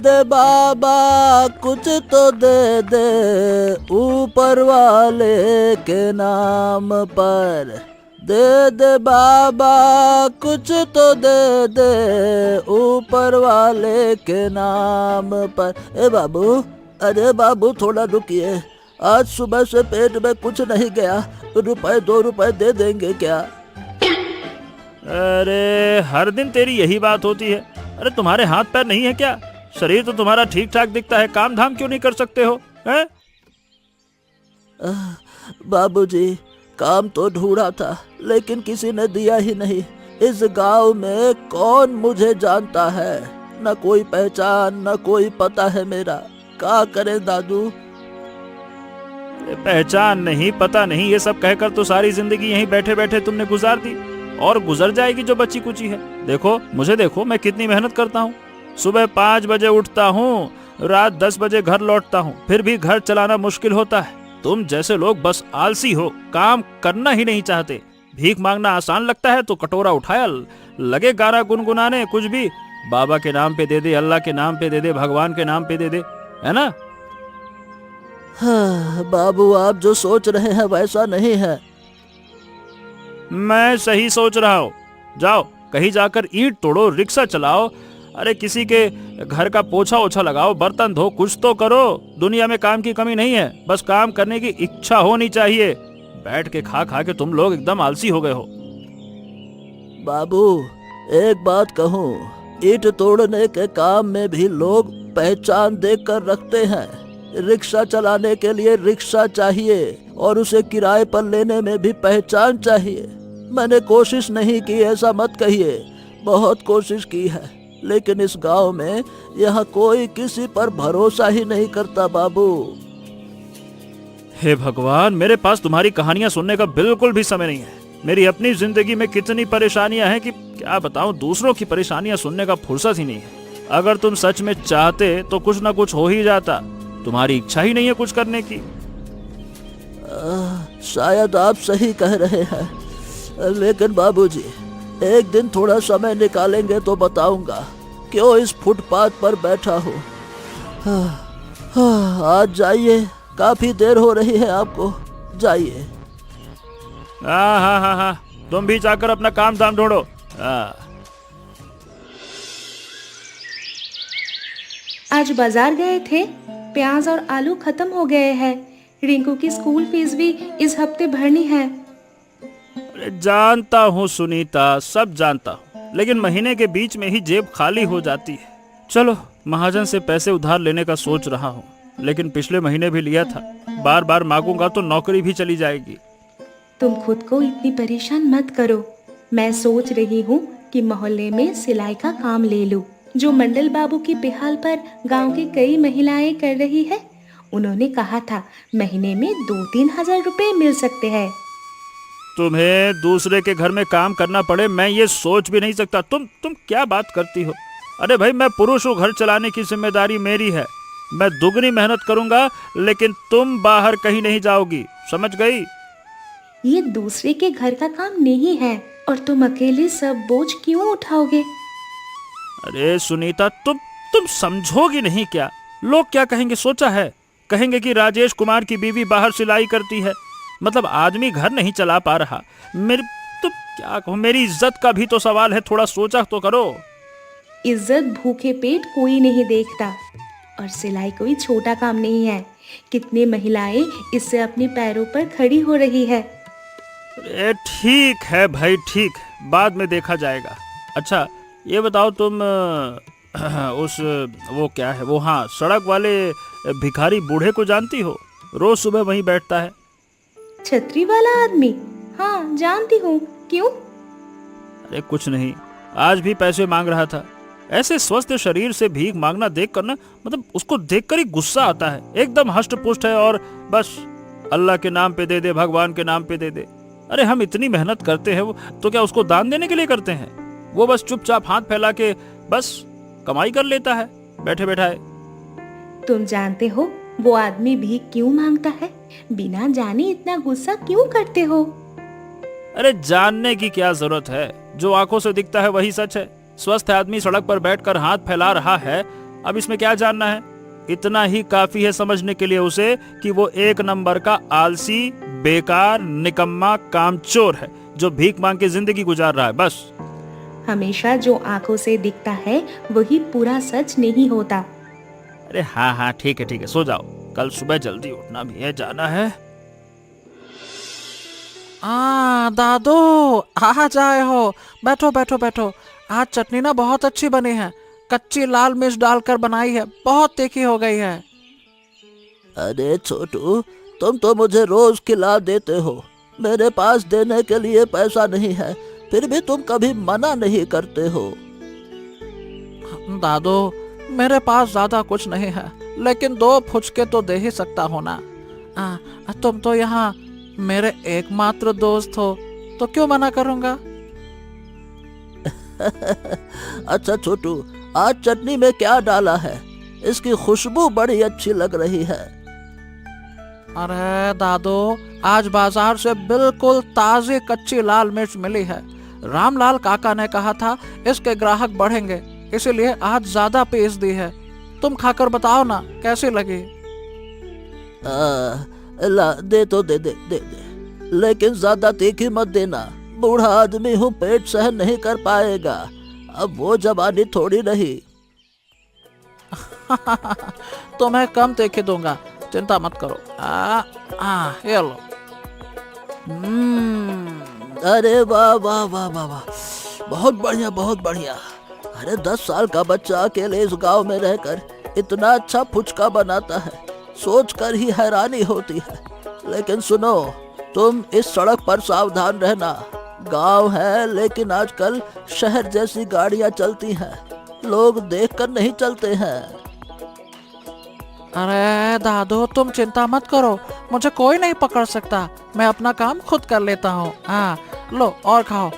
दे बाबा कुछ तो दे दे ऊपर वाले के नाम पर, दे दे बाबा कुछ तो दे दे ऊपर वाले के नाम पर। ए बाबू, अरे बाबू थोड़ा रुकिए, आज सुबह से पेट में कुछ नहीं गया, रुपए 2 रुपए दे देंगे क्या? अरे हर दिन तेरी यही बात होती है। अरे तुम्हारे हाथ पैर नहीं है क्या? शरीर तो तुम्हारा ठीक ठाक दिखता है, काम धाम क्यों नहीं कर सकते हो हैं? बाबूजी, काम तो ढूंढा था लेकिन किसी ने दिया ही नहीं। इस गांव में कौन मुझे जानता है, न कोई पहचान न कोई पता है मेरा, क्या करें दादू? पहचान नहीं, पता नहीं, ये सब कहकर तो सारी जिंदगी यहीं बैठे बैठे तुमने गुजार दी, और गुजर जाएगी जो बची कुची है। देखो मुझे, देखो मैं कितनी मेहनत करता हूँ। सुबह 5 बजे उठता हूँ, रात 10 बजे घर लौटता हूँ, फिर भी घर चलाना मुश्किल होता है। तुम जैसे लोग बस आलसी हो, काम करना ही नहीं चाहते। भीख मांगना आसान लगता है तो कटोरा उठाया लगे गाना गुनगुनाने, कुछ भी बाबा के नाम पे दे दे, अल्लाह के नाम पे दे दे, भगवान के नाम पे दे दे, है ना? हाँ, बाबू आप जो सोच रहे हैं वैसा नहीं है। मैं सही सोच रहा हूँ। जाओ कहीं जाकर ईंट तोड़ो, रिक्शा चलाओ, अरे किसी के घर का पोछा ओछा लगाओ, बर्तन धो, कुछ तो करो। दुनिया में काम की कमी नहीं है, बस काम करने की इच्छा होनी चाहिए। बैठ के खा खा के तुम लोग एकदम आलसी हो गए हो। बाबू एक बात कहूँ, ईंट तोड़ने के काम में भी लोग पहचान देकर रखते हैं। रिक्शा चलाने के लिए रिक्शा चाहिए और उसे किराए पर लेने में भी पहचान चाहिए। मैंने कोशिश नहीं की ऐसा मत कहिए, बहुत कोशिश की है, लेकिन इस गांव में यहाँ कोई किसी पर भरोसा ही नहीं करता बाबू। हे भगवान, मेरे पास तुम्हारी कहानियां सुनने का बिल्कुल भी समय नहीं है। मेरी अपनी जिंदगी में कितनी परेशानियां हैं कि क्या बताऊं, दूसरों की परेशानियां सुनने का फुर्सत ही नहीं है। अगर तुम सच में चाहते तो कुछ ना कुछ हो ही जाता, तुम्हारी इच्छा ही नहीं है कुछ करने की। शायद आप सही कह रहे हैं, लेकिन बाबूजी एक दिन थोड़ा समय निकालेंगे तो बताऊंगा क्यों इस फुटपाथ पर बैठा हूँ। आज जाइए, काफी देर हो रही है आपको, जाइए। हाँ हाँ हाँ हाँ, तुम भी जाकर अपना काम धाम ढूंढो। आज बाजार गए थे, प्याज और आलू खत्म हो गए हैं। रिंकू की स्कूल फीस भी इस हफ्ते भरनी है। अरे जानता हूँ सुनीता, सब जानता हूँ, लेकिन महीने के बीच में ही जेब खाली हो जाती है। चलो महाजन से पैसे उधार लेने का सोच रहा हूँ, लेकिन पिछले महीने भी लिया था, बार बार मांगूंगा तो नौकरी भी चली जाएगी। तुम खुद को इतनी परेशान मत करो। मैं सोच रही हूँ कि मोहल्ले में सिलाई का काम ले लूं, जो मंडल बाबू की बेहाल पर गांव की कई महिलाएं कर रही है। उन्होंने कहा था महीने में 2-3 हजार रुपए मिल सकते हैं। तुम्हें दूसरे के घर में काम करना पड़े, मैं ये सोच भी नहीं सकता। तुम क्या बात करती हो? अरे भाई, मैं पुरुष हूँ, घर चलाने की जिम्मेदारी मेरी है। मैं दुगनी मेहनत करूंगा, लेकिन तुम बाहर कहीं नहीं जाओगी, समझ गई? ये दूसरे के घर का काम नहीं है, और तुम अकेले सब बोझ क्यों उठाओगे? अरे सुनीता, तुम समझोगी नहीं क्या? लोग क्या कहेंगे सोचा है? कहेंगे कि राजेश कुमार की बीवी बाहर सिलाई करती है, मतलब आदमी घर नहीं चला पा रहा। मेरी तो क्या कहूँ, मेरी इज्जत का भी तो सवाल है, थोड़ा सोचा तो करो। इज्जत भूखे पेट कोई नहीं देखता, और सिलाई कोई छोटा काम नहीं है। कितनी महिलाएं इससे अपने पैरों पर खड़ी हो रही है। अरे ठीक है भाई, ठीक, बाद में देखा जाएगा। अच्छा ये बताओ, तुम वो क्या है वो, हाँ, सड़क वाले भिखारी बूढ़े को जानती हो? रोज सुबह वहीं बैठता है। छतरी वाला आदमी? हाँ जानती हूँ, क्यों? अरे कुछ नहीं, आज भी पैसे मांग रहा था। ऐसे स्वस्थ शरीर से भीख मांगना देखकर ना, मतलब उसको देखकर ही गुस्सा आता है। एकदम हष्ट पुष्ट है और बस अल्लाह के नाम पे दे दे, भगवान के नाम पे दे दे। अरे हम इतनी मेहनत करते हैं, वो तो क्या उसको दान देने के लिए करते हैं? वो बस चुपचाप हाथ फैला के बस कमाई कर लेता है बैठे बैठाए। तुम जानते हो वो आदमी भीख क्यों मांगता है? बिना जाने इतना गुस्सा क्यों करते हो? अरे जानने की क्या जरूरत है, जो आंखों से दिखता है वही सच है। स्वस्थ आदमी सड़क पर बैठकर हाथ फैला रहा है अब इसमें क्या जानना है? इतना ही काफी है समझने के लिए उसे कि वो एक नंबर का आलसी, बेकार, निकम्मा, कामचोर है जो भीख मांग के जिंदगी गुजार रहा है, बस। हमेशा जो आंखों से दिखता है वही पूरा सच नहीं होता। अरे हाँ हाँ ठीक है, सो जाओ, कल सुबह जल्दी उठना भी है, जाना है। दादू आ जाए हो, बैठो बैठो बैठो। आज चटनी ना बहुत अच्छी बनी है, कच्ची लाल मिर्च डालकर बनाई है, बहुत तीखी हो गई है। अरे छोटू, तुम तो मुझे रोज खिला देते हो, मेरे पास देने के लिए पैसा नहीं है, फिर भी तुम कभी मना नहीं करते हो। दादू मेरे पास ज्यादा कुछ नहीं है, लेकिन 2 फुचके तो दे ही सकता हो ना। तुम तो यहाँ मेरे एकमात्र दोस्त हो, तो क्यों मना करूँगा। अच्छा छोटू, आज चटनी में क्या डाला है? इसकी खुशबू बड़ी अच्छी लग रही है। अरे दादू, आज बाजार से बिल्कुल ताजी कच्ची लाल मिर्च मिली है। रामलाल काका ने कहा था इसके ग्राहक बढ़ेंगे, इसीलिए आज ज्यादा पीस दी है। तुम खाकर बताओ ना कैसी लगी। ला दे तो दे दे दे दे, लेकिन ज्यादा तीखी मत देना, बूढ़ा आदमी हूँ, पेट सहन नहीं कर पाएगा, अब वो जवानी थोड़ी रही। तो मैं कम तीखी दूंगा, चिंता मत करो। ये लो। अरे वाह वाह वाह वाह वाह, बहुत बढ़िया बहुत बढ़िया। अरे 10 साल का बच्चा अकेले इस गांव में रहकर इतना अच्छा फुचका बनाता है, सोचकर ही हैरानी होती है। लेकिन सुनो, तुम इस सड़क पर सावधान रहना। गांव है लेकिन आजकल शहर जैसी गाड़ियां चलती हैं, लोग देखकर नहीं चलते हैं। अरे दादू तुम चिंता मत करो, मुझे कोई नहीं पकड़ सकता, मैं अपना काम खुद कर लेता हूँ। लो और खाओ।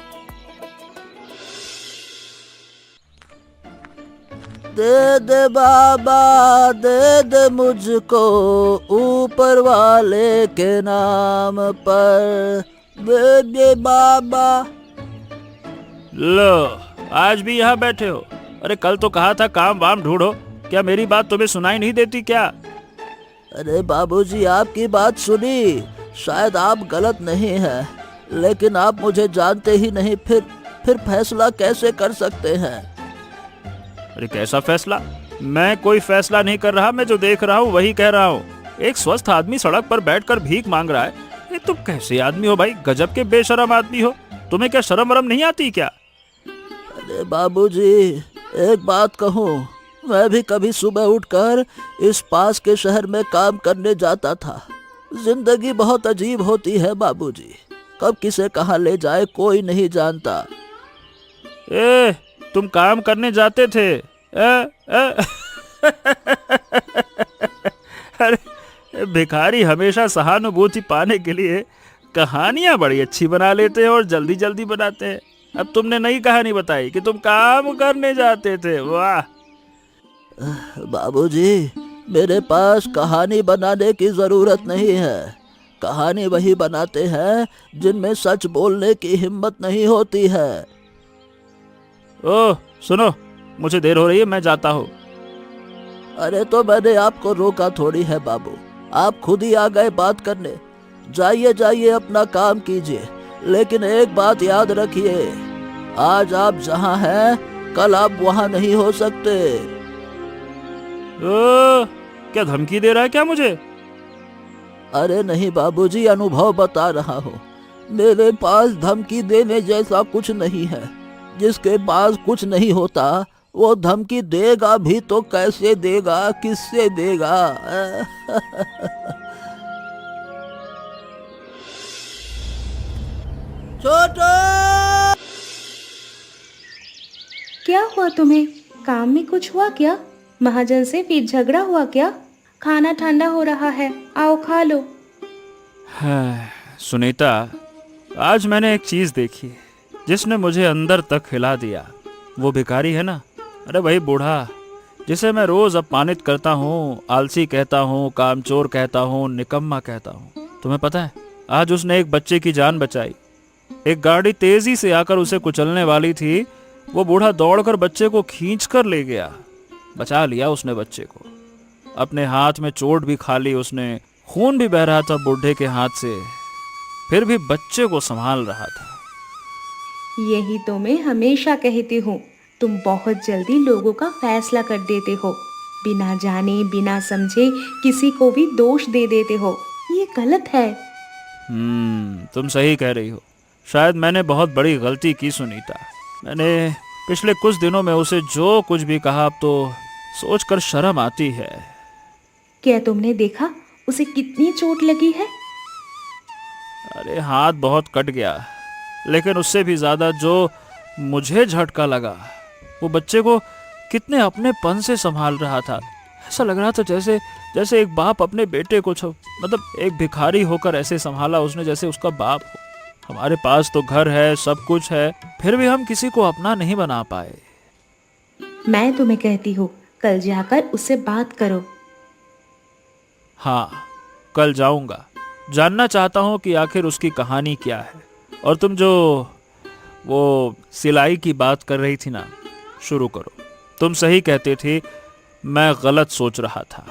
दे दे बाबा, दे दे मुझको, ऊपर वाले के नाम पर, दे दे बाबा। लो, आज भी यहाँ बैठे हो? अरे कल तो कहा था काम वाम ढूंढो, क्या मेरी बात तुम्हें सुनाई नहीं देती क्या? अरे बाबूजी, आपकी बात सुनी, शायद आप गलत नहीं हैं, लेकिन आप मुझे जानते ही नहीं, फिर फैसला कैसे कर सकते हैं? अरे कैसा फैसला? मैं कोई फैसला नहीं कर रहा, मैं जो देख रहा हूँ वही कह रहा हूँ। एक स्वस्थ आदमी सड़क पर बैठकर भीख मांग रहा है, ये तुम कैसे आदमी हो भाई? गजब के बेशरम आदमी हो, तुम्हें क्या शर्म वरम नहीं आती क्या? अरे बाबूजी, एक बात कहूँ, मैं भी कभी सुबह उठकर इस पास के शहर में काम करने जाता था। जिंदगी बहुत अजीब होती है बाबूजी, कब किसे कहाँ ले जाए कोई नहीं जानता। तुम काम करने जाते थे? अरे भिखारी हमेशा सहानुभूति पाने के लिए कहानियां बड़ी अच्छी बना लेते हैं और जल्दी जल्दी बनाते हैं। अब तुमने नई कहानी बताई कि तुम काम करने जाते थे, वाह। बाबूजी, मेरे पास कहानी बनाने की जरूरत नहीं है, कहानी वही बनाते हैं जिनमें सच बोलने की हिम्मत नहीं होती है। ओह सुनो, मुझे देर हो रही है, मैं जाता हूँ। अरे तो मैंने आपको रोका थोड़ी है बाबू, आप खुद ही आ गए बात करने। जाइए जाइए, अपना काम कीजिए, लेकिन एक बात याद रखिए, आज आप जहाँ हैं कल आप वहाँ नहीं हो सकते। क्या धमकी दे रहा है क्या मुझे? अरे नहीं बाबूजी, अनुभव बता रहा हूँ, मेरे पास धमकी देने जैसा कुछ नहीं है। जिसके पास कुछ नहीं होता वो धमकी देगा भी तो कैसे देगा, किससे देगा? छोटू! क्या हुआ तुम्हें? काम में कुछ हुआ क्या? महाजन से फिर झगड़ा हुआ क्या? खाना ठंडा हो रहा है, आओ खा लो। सुनीता, आज मैंने एक चीज देखी जिसने मुझे अंदर तक हिला दिया। वो भिखारी है ना, अरे वही बूढ़ा जिसे मैं रोज अपमानित करता हूँ, आलसी कहता हूँ, कामचोर कहता हूँ, निकम्मा कहता हूँ। तुम्हें पता है, आज उसने एक बच्चे की जान बचाई। एक गाड़ी तेजी से आकर उसे कुचलने वाली थी, वो बूढ़ा दौड़कर बच्चे को खींच कर ले गया। बचा लिया उसने बच्चे को। अपने हाथ में चोट भी खा ली उसने, खून भी बह रहा था बूढ़े के हाथ से, फिर भी बच्चे को संभाल रहा था। यही तो मैं हमेशा कहती हूँ, तुम बहुत जल्दी लोगों का फैसला कर देते हो। बिना जाने बिना समझे किसी को भी दोष दे देते हो, ये गलत है। तुम सही कह रही हो। शायद मैंने बहुत बड़ी गलती की सुनीता। मैंने पिछले कुछ दिनों में उसे जो कुछ भी कहा, अब तो सोचकर शर्म आती है। क्या तुमने देखा उसे कितनी चोट लगी है? अरे हाथ बहुत कट गया, लेकिन उससे भी ज्यादा जो मुझे झटका लगा, वो बच्चे को कितने अपनेपन से संभाल रहा था। ऐसा लग रहा था जैसे जैसे एक बाप अपने बेटे को मतलब एक भिखारी होकर ऐसे संभाला उसने जैसे उसका बाप हो। हमारे पास तो घर है, सब कुछ है, फिर भी हम किसी को अपना नहीं बना पाए। मैं तुम्हें कहती हूँ, कल जाकर उससे बात करो। हाँ, कल जाऊंगा। जानना चाहता हूँ कि आखिर उसकी कहानी क्या है। और तुम जो वो सिलाई की बात कर रही थी ना, शुरू करो। तुम सही कहते थे, मैं गलत सोच रहा था।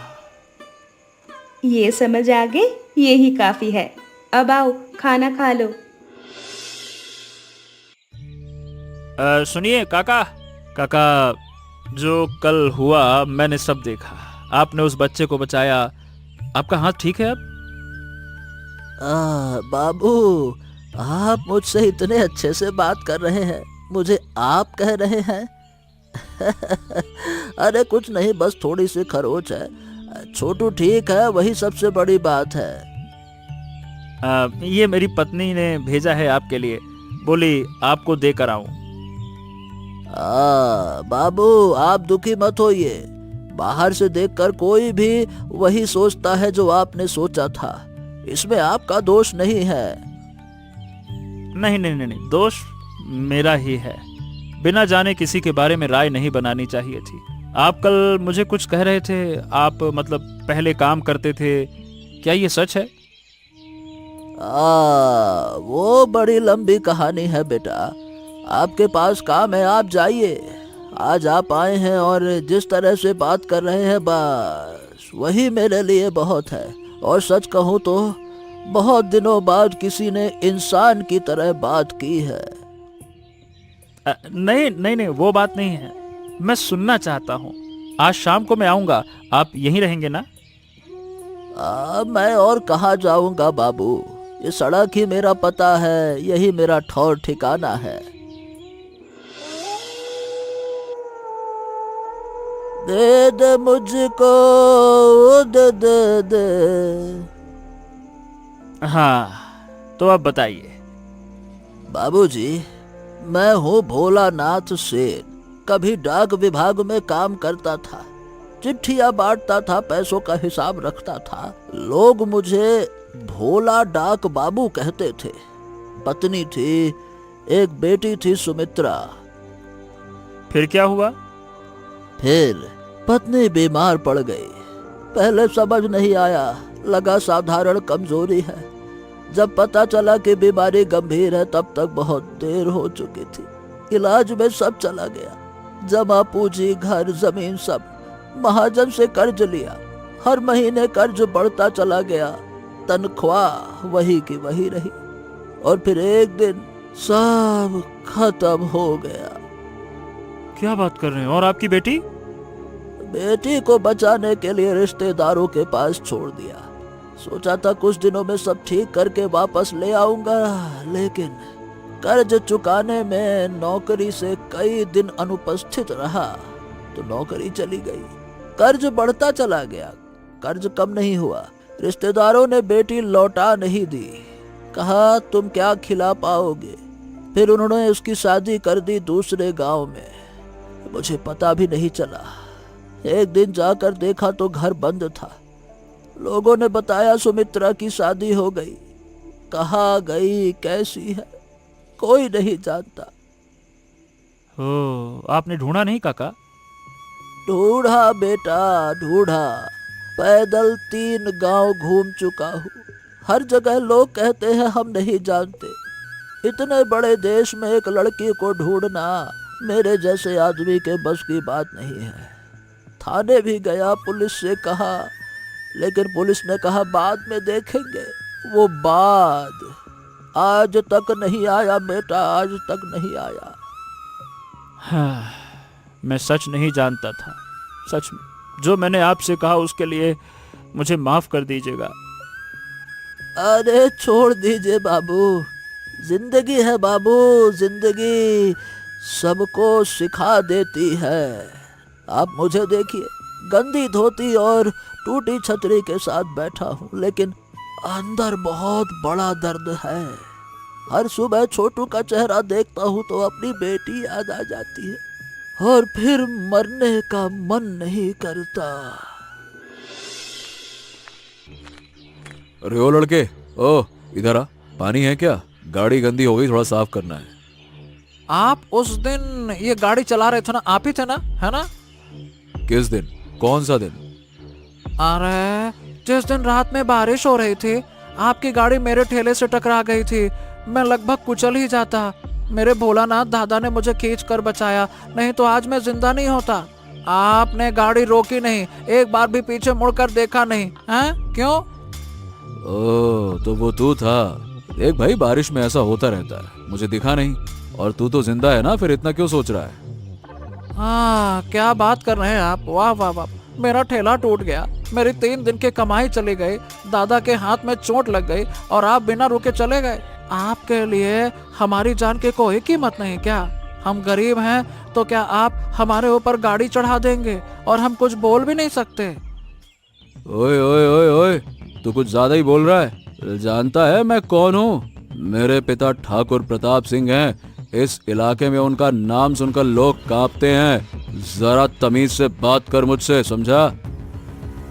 ये समझ आ गई, यही काफी है। अब आओ खाना खा लो। सुनिए काका, काका जो कल हुआ मैंने सब देखा। आपने उस बच्चे को बचाया। आपका हाथ ठीक है अब? बाबू, आप मुझसे इतने अच्छे से बात कर रहे हैं, मुझे आप कह रहे हैं। अरे कुछ नहीं, बस थोड़ी सी खरोच है। छोटू ठीक है, वही सबसे बड़ी बात है। ये मेरी पत्नी ने भेजा है आपके लिए, बोली आपको देकर आऊं। बाबू, आप दुखी मत होइए। बाहर से देखकर कोई भी वही सोचता है जो आपने सोचा था। इसमें आपका दोष नहीं है। नहीं नहीं नहीं, दोष मेरा ही है। बिना जाने किसी के बारे में राय नहीं बनानी चाहिए थी। आप कल मुझे कुछ कह रहे थे, आप मतलब पहले काम करते थे, क्या ये सच है? वो बड़ी लंबी कहानी है बेटा। आपके पास काम है, आप जाइए। आज आप आए हैं और जिस तरह से बात कर रहे हैं, बस वही मेरे लिए बहुत है। और सच कहूँ तो बहुत दिनों बाद किसी ने इंसान की तरह बात की है। नहीं नहीं नहीं, वो बात नहीं है। मैं सुनना चाहता हूँ। आज शाम को मैं आऊंगा, आप यहीं रहेंगे ना? मैं और कहाँ जाऊंगा बाबू, ये सड़क ही मेरा पता है, यही मेरा ठौर ठिकाना है। दे दे मुझको, दे दे दे। हाँ, तो अब बताइए। बाबूजी, मैं हूँ भोलानाथ सेन। कभी डाक विभाग में काम करता था, चिट्ठियां बांटता था, पैसों का हिसाब रखता था। लोग मुझे भोला डाक बाबू कहते थे। पत्नी थी, एक बेटी थी सुमित्रा। फिर क्या हुआ? फिर पत्नी बीमार पड़ गई। पहले समझ नहीं आया, लगा साधारण कमजोरी है। जब पता चला कि बीमारी गंभीर है, तब तक बहुत देर हो चुकी थी। इलाज में सब चला गया, जमा पूंजी, घर, जमीन सब। महाजन से कर्ज लिया, हर महीने कर्ज बढ़ता चला गया। तनख्वाह वही की वही रही। और फिर एक दिन सब खत्म हो गया। क्या बात कर रहे हैं? और आपकी बेटी? बेटी को बचाने के लिए रिश्तेदारों के पास छोड़ दिया। सोचा था कुछ दिनों में सब ठीक करके वापस ले आऊंगा, लेकिन कर्ज चुकाने में नौकरी से कई दिन अनुपस्थित रहा तो नौकरी चली गई। कर्ज बढ़ता चला गया, कर्ज कम नहीं हुआ। रिश्तेदारों ने बेटी लौटा नहीं दी, कहा तुम क्या खिला पाओगे। फिर उन्होंने उसकी शादी कर दी दूसरे गांव में। मुझे पता भी नहीं चला। एक दिन जाकर देखा तो घर बंद था। लोगों ने बताया सुमित्रा की शादी हो गई। कहाँ गई, कैसी है, कोई नहीं जानता। आपने ढूंढा नहीं काका? ढूंढा बेटा, ढूंढा। पैदल 3 गांव घूम चुका हूँ। हर जगह लोग कहते हैं हम नहीं जानते। इतने बड़े देश में एक लड़की को ढूंढना मेरे जैसे आदमी के बस की बात नहीं है। थाने भी गया, पुलिस से कहा, लेकिन पुलिस ने कहा बाद में देखेंगे। वो बाद आज तक नहीं आया बेटा, आज तक नहीं आया। हाँ, मैं सच नहीं जानता था, सच में। जो मैंने आपसे कहा उसके लिए मुझे माफ कर दीजिएगा। अरे छोड़ दीजिए बाबू, जिंदगी है बाबू, जिंदगी सबको सिखा देती है। आप मुझे देखिए, गंदी धोती और टूटी छतरी के साथ बैठा हूँ, लेकिन अंदर बहुत बड़ा दर्द है। हर सुबह छोटू का चेहरा देखता हूँ तो अपनी बेटी याद आ जाती है और फिर मरने का मन नहीं करता। अरे ओ लड़के, ओ इधर आ, पानी है क्या? गाड़ी गंदी हो गई, थोड़ा साफ करना है। आप उस दिन ये गाड़ी चला रहे थे ना, आप ही थे ना, है ना? किस दिन? कौन सा दिन? अरे जिस दिन रात में बारिश हो रही थी, आपकी गाड़ी मेरे ठेले से टकरा गई थी। मैं लगभग कुचल ही जाता। मेरे भोलानाथ दादा ने मुझे खींच कर बचाया, नहीं तो आज मैं जिंदा नहीं होता। आपने गाड़ी रोकी नहीं, एक बार भी पीछे मुड़कर देखा नहीं, हैं? क्यों? ओ तो वो तू था। देख भाई, बारिश में ऐसा होता रहता है, मुझे दिखा नहीं। और तू तो जिंदा है ना, फिर इतना क्यों सोच रहा है? हाँ, क्या बात कर रहे हैं आप। वाह वाह वाह, मेरा ठेला टूट गया, मेरी 3 दिन की कमाई चली गई, दादा के हाथ में चोट लग गई और आप बिना रुके चले गए। आपके लिए हमारी जान की कोई कीमत नहीं क्या? हम गरीब हैं तो क्या आप हमारे ऊपर गाड़ी चढ़ा देंगे और हम कुछ बोल भी नहीं सकते? ओए ओए ओए ओए, तू कुछ ज्यादा ही बोल रहा है। जानता है मैं कौन हूँ? मेरे पिता ठाकुर प्रताप सिंह हैं। इस इलाके में उनका नाम सुनकर लोग कांपते हैं। जरा तमीज से बात कर मुझसे, समझा?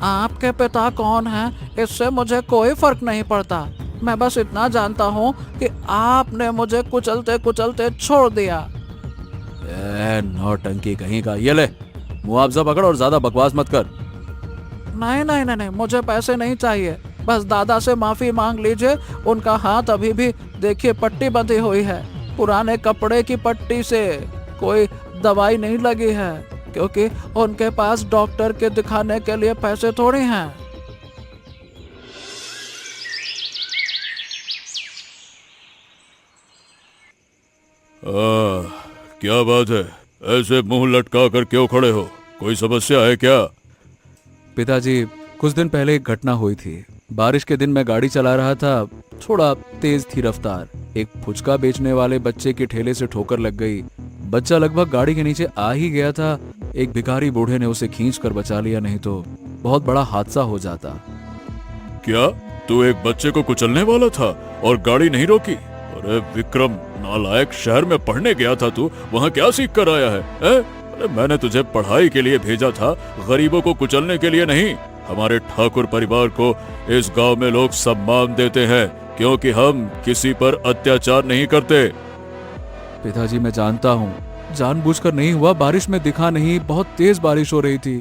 आपके पिता कौन हैं, इससे मुझे कोई फर्क नहीं पड़ता। मैं बस इतना जानता हूँ कि आपने मुझे कुचलते कुचलते छोड़ दिया। नौटंकी कहीं का। ये ले, मुआवजा पकड़ और ज्यादा बकवास मत कर। नहीं नहीं नहीं नहीं, मुझे पैसे नहीं चाहिए, बस दादा से माफी मांग लीजिए। उनका हाथ अभी भी देखिए पट्टी बंधी हुई है, पुराने कपड़े की पट्टी से। कोई दवाई नहीं लगी है, क्योंकि उनके पास डॉक्टर के दिखाने के लिए पैसे थोड़ी हैं। क्या बात है, ऐसे मुंह लटका कर क्यों खड़े हो? कोई समस्या है क्या? पिताजी, कुछ दिन पहले एक घटना हुई थी। बारिश के दिन मैं गाड़ी चला रहा था, थोड़ा तेज थी रफ्तार। एक फुचका बेचने वाले बच्चे के ठेले से ठोकर लग गई। बच्चा लगभग गाड़ी के नीचे आ ही गया था। एक भिखारी बूढ़े ने उसे खींच कर बचा लिया, नहीं तो बहुत बड़ा हादसा हो जाता। क्या तू एक बच्चे को कुचलने वाला था और गाड़ी नहीं रोकी? अरे विक्रम नालायक, शहर में पढ़ने गया था तू, वहाँ क्या सीख कर आया है? अरे मैंने तुझे पढ़ाई के लिए भेजा था, गरीबों को कुचलने के लिए नहीं। हमारे ठाकुर परिवार को इस गांव में लोग सम्मान देते हैं, क्योंकि हम किसी पर अत्याचार नहीं करते। पिताजी, मैं जानता हूँ, जानबूझकर नहीं हुआ। बारिश में दिखा नहीं, बहुत तेज बारिश हो रही थी।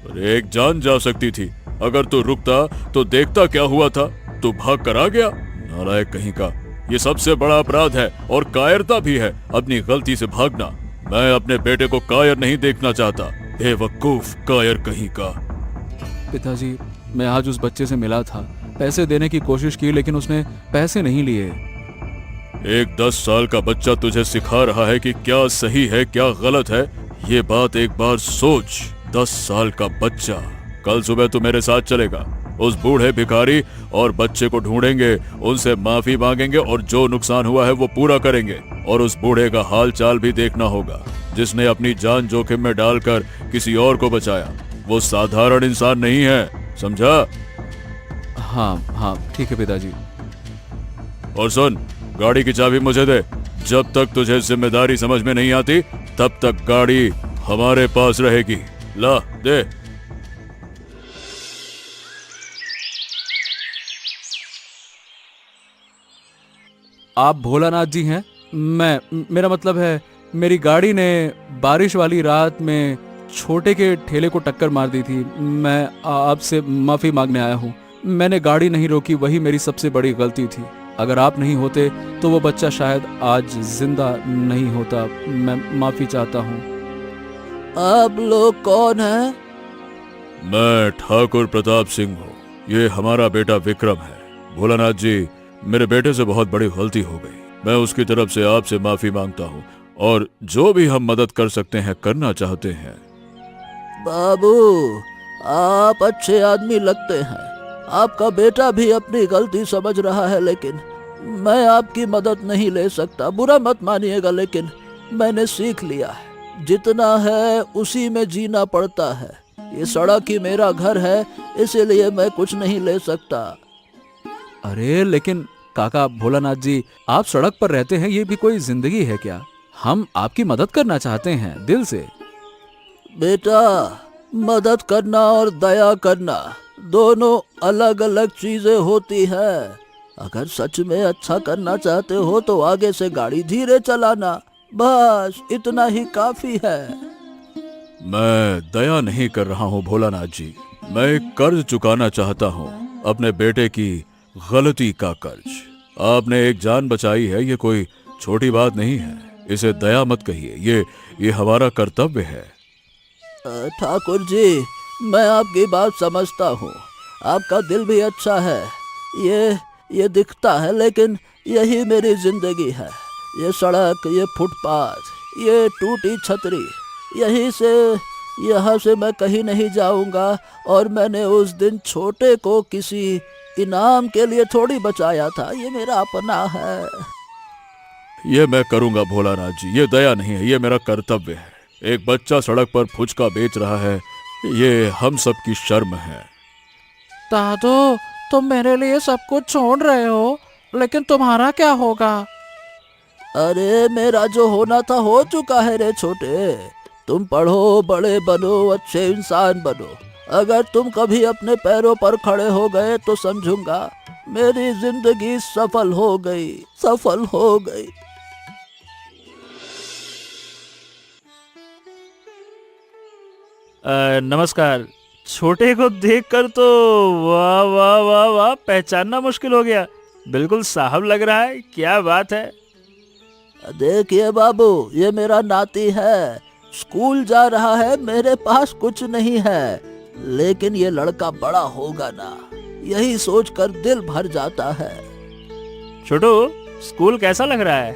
अरे एक जान जा सकती थी। अगर तू रुकता तो देखता क्या हुआ था। तू भाग कर आ गया, नालायक कहीं का। ये सबसे बड़ा अपराध है और कायरता भी है, अपनी गलती से भागना। मैं अपने बेटे को कायर नहीं देखना चाहता, बेवकूफ कायर कहीं का। पिताजी, मैं आज उस बच्चे से मिला था, पैसे देने की कोशिश की, लेकिन उसने पैसे नहीं लिए। एक 10 साल का बच्चा तुझे सिखा रहा है कि क्या सही है क्या गलत है। ये बात एक बार सोच। 10 साल का बच्चा। कल सुबह तू मेरे साथ चलेगा। उस बूढ़े भिखारी और बच्चे को ढूंढेंगे, उनसे माफी मांगेंगे और जो नुकसान हुआ है वो पूरा करेंगे। और उस बूढ़े का हाल चाल भी देखना होगा, जिसने अपनी जान जोखिम में डालकर किसी और को बचाया। वो साधारण इंसान नहीं है, समझा? हाँ हाँ, ठीक है पिताजी। और सुन, गाड़ी की चाबी मुझे दे। जब तक तुझे जिम्मेदारी समझ में नहीं आती, तब तक गाड़ी हमारे पास रहेगी। ला दे। आप भोलानाथ जी हैं? मेरा मतलब है, मेरी गाड़ी ने बारिश वाली रात में छोटे के ठेले को टक्कर मार दी थी। मैं आपसे माफी मांगने आया हूँ। मैंने गाड़ी नहीं रोकी, वही मेरी सबसे बड़ी गलती थी। अगर आप नहीं होते तो वो बच्चा शायद आज जिंदा नहीं होता। मैं माफी चाहता हूँ। आप लोग कौन हैं? मैं ठाकुर प्रताप सिंह हूँ। ये हमारा बेटा विक्रम है। भोलानाथ जी, मेरे बेटे से बहुत बड़ी गलती हो गई। मैं उसकी तरफ से आपसे माफी मांगता हूँ और जो भी हम मदद कर सकते हैं करना चाहते हैं। बाबू, आप अच्छे आदमी लगते हैं। आपका बेटा भी अपनी गलती समझ रहा है, लेकिन मैं आपकी मदद नहीं ले सकता। बुरा मत मानिएगा, लेकिन मैंने सीख लिया है, जितना है उसी में जीना पड़ता है। ये सड़क ही मेरा घर है, इसीलिए मैं कुछ नहीं ले सकता। अरे लेकिन काका भोलानाथ जी, आप सड़क पर रहते हैं, ये भी कोई जिंदगी है क्या? हम आपकी मदद करना चाहते हैं दिल से। बेटा, मदद करना और दया करना दोनों अलग अलग चीजें होती है। अगर सच में अच्छा करना चाहते हो तो आगे से गाड़ी धीरे चलाना, बस इतना ही काफी है। मैं दया नहीं कर रहा हूँ भोलानाथ जी, मैं एक कर्ज चुकाना चाहता हूँ, अपने बेटे की गलती का कर्ज। आपने एक जान बचाई है, ये कोई छोटी बात नहीं है। इसे दया मत कहिए, ये हमारा कर्तव्य है। ठाकुर जी, मैं आपकी बात समझता हूँ। आपका दिल भी अच्छा है, ये दिखता है, लेकिन यही मेरी जिंदगी है। ये सड़क, ये फुटपाथ, ये टूटी छतरी, यहीं से यहाँ से मैं कहीं नहीं जाऊंगा। और मैंने उस दिन छोटे को किसी इनाम के लिए थोड़ी बचाया था, ये मेरा अपना है। ये मैं करूंगा भोलानाथ जी, ये दया नहीं है, ये मेरा कर्तव्य है। एक बच्चा सड़क पर फुचका बेच रहा है, ये हम सब की शर्म है। दादू, तुम मेरे लिए सब कुछ छोड़ रहे हो, लेकिन तुम्हारा क्या होगा? अरे मेरा जो होना था हो चुका है रे छोटे। तुम पढ़ो, बड़े बनो, अच्छे इंसान बनो। अगर तुम कभी अपने पैरों पर खड़े हो गए तो समझूंगा मेरी जिंदगी सफल हो गई, सफल हो गई। नमस्कार। छोटे को देखकर तो वाह वाह वाह वाह, पहचानना मुश्किल हो गया। बिल्कुल साहब लग रहा है, क्या बात है। देखिए बाबू, ये मेरा नाती है, स्कूल जा रहा है। मेरे पास कुछ नहीं है, लेकिन ये लड़का बड़ा होगा ना, यही सोचकर दिल भर जाता है। छोटू, स्कूल कैसा लग रहा है?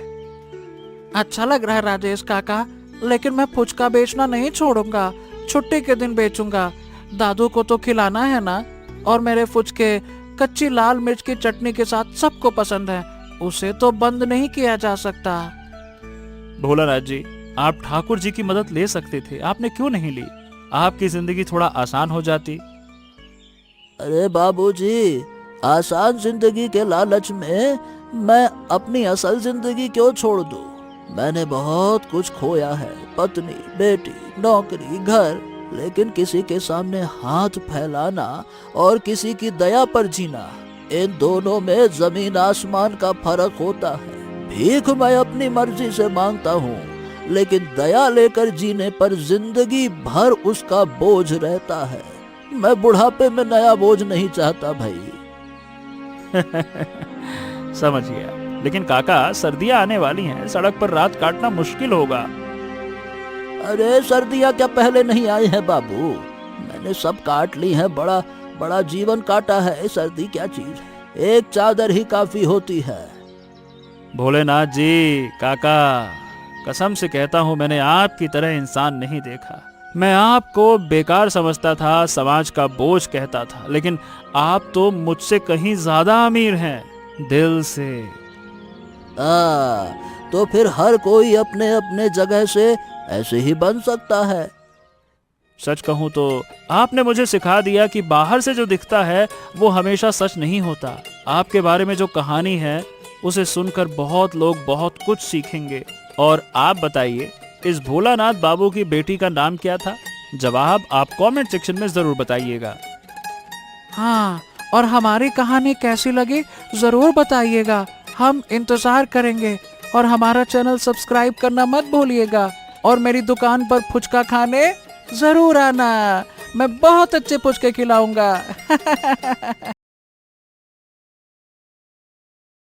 अच्छा लग रहा है राजेश काका, लेकिन मैं फुचका बेचना नहीं छोड़ूंगा। छुट्टी के दिन बेचूंगा। दादू को तो खिलाना है ना, और मेरे फुचके कच्ची लाल मिर्च की चटनी के साथ सबको पसंद है, उसे तो बंद नहीं किया जा सकता। भोलानाथ जी, आप ठाकुर जी की मदद ले सकते थे, आपने क्यों नहीं ली? आपकी जिंदगी थोड़ा आसान हो जाती। अरे बाबूजी, आसान जिंदगी के लालच में मैं अपनी असल जिंदगी क्यों छोड़ दूं? मैंने बहुत कुछ खोया है, पत्नी, बेटी, नौकरी, घर, लेकिन किसी के सामने हाथ फैलाना और किसी की दया पर जीना, इन दोनों में जमीन आसमान का फर्क होता है। भीख मैं अपनी मर्जी से मांगता हूँ, लेकिन दया लेकर जीने पर जिंदगी भर उसका बोझ रहता है। मैं बुढ़ापे में नया बोझ नहीं चाहता भाई। समझ गया, लेकिन काका सर्दियां आने वाली हैं, सड़क पर रात काटना मुश्किल होगा। अरे सर्दियां क्या पहले नहीं आई है बाबू? मैंने सब काट ली है, बड़ा बड़ा जीवन काटा है। सर्दी क्या चीज है, एक चादर ही काफी होती है। भोलेनाथ जी, काका कसम से कहता हूँ, मैंने आपकी तरह इंसान नहीं देखा। मैं आपको बेकार समझता था, समाज का बोझ कहता था, लेकिन आप तो मुझसे कहीं ज्यादा अमीर हैं, दिल से। तो फिर हर कोई अपने अपने जगह से ऐसे ही बन सकता है। सच कहूँ तो आपने मुझे सिखा दिया कि बाहर से जो दिखता है वो हमेशा सच नहीं होता। आपके बारे में जो कहानी है उसे सुनकर बहुत लोग बहुत कुछ सीखेंगे। और आप बताइए, इस भोलानाथ बाबू की बेटी का नाम क्या था? जवाब आप कमेंट सेक्शन में जरूर बताइएगा। हाँ, और हमारी कहानी कैसी लगी जरूर बताइएगा, हम इंतजार करेंगे। और हमारा चैनल सब्सक्राइब करना मत भूलिएगा, और मेरी दुकान पर फुचका खाने जरूर आना, मैं बहुत अच्छे फुचके खिलाऊंगा।